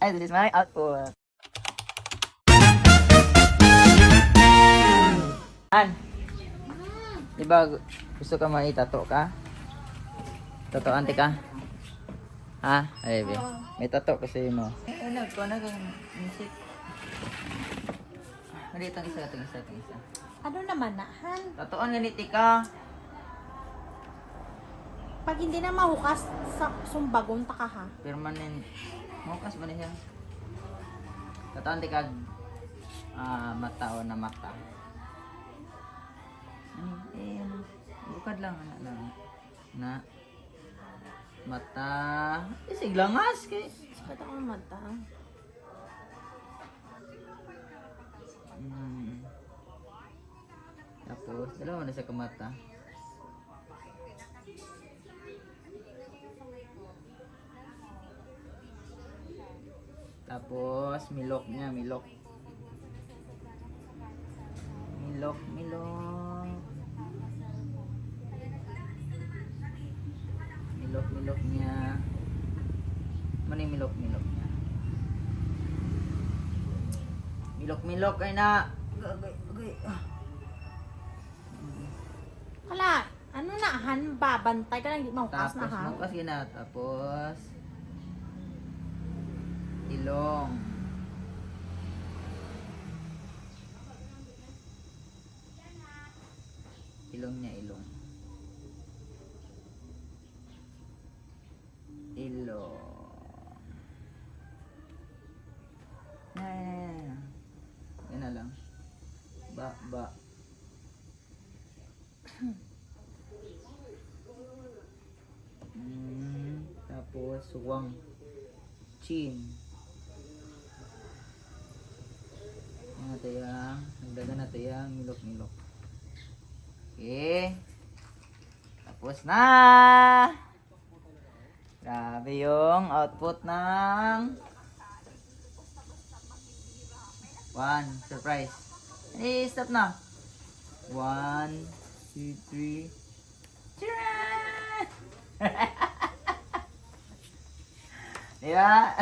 Guys, this is my output. An, di ba gusto ka maitato ka? Tato ante ka? Ha? Ay, babe. May tato kasi mo. Ano, ko na kang music. Dito ang isa. Ano naman na, Han? Tatoan ganiti ka. Pag hindi na mahukas sa sumbagon ta ka ha. Permanent. Mukas ba niya? Tatoan ti kag mata o na mata. Ano? Bukad lang na mata. Siglangas kay. Sakit ako ng mata. Tapos, dalawa na sa kamata. Tapos, milok niya, milok. Milok. Milok niya. Mana yung milok niya? Milok ay na. Agay. Wala. Ano na, Han? Babantay ka lang, hindi mahukas na ha. Tapos, na. Tapos, ilong. Ilong niya. Ilong. Yan na lang. Ba. Tapos suwang. Chin. Nagdagan natin yung milok. Okay. Tapos na. Grabe yung output ng one. Surprise. Stop na. 1, 2, 3. Tcharan! Diba?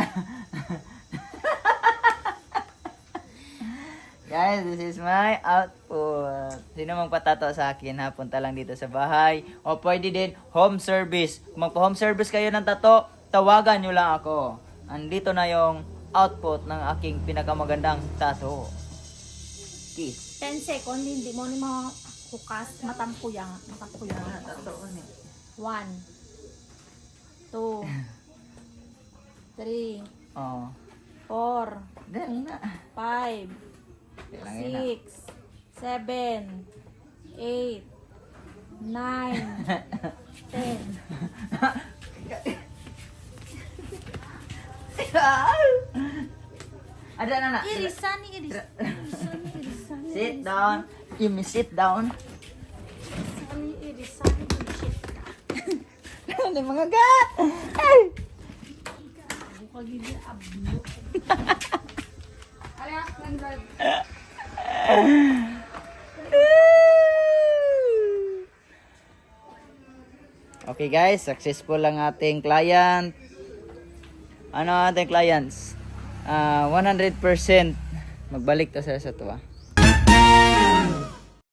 Guys, this is my output. Sino mang patato sa akin ha, punta lang dito sa bahay. O pwede din home service. Kung magpa-home service kayo ng tato, tawagan nyo lang ako. Andito na yung output ng aking pinakamagandang tato. Kiss. 10 seconds, hindi mo ni mahukas. Matampo yan. Tato ni. 1, 2, 3, Oh. 4, Dahil na. 5, Kailangan na. 6, 7, 8, 9, 10. Ada na. Irisan. Sit down. You may sit down. Irisan. Ano yung mga gat? Ay! Bukagili ablo. Alas lang ba? Okay guys, successful lang ating client. Ano ating clients? 100% magbalik to sa tuwa.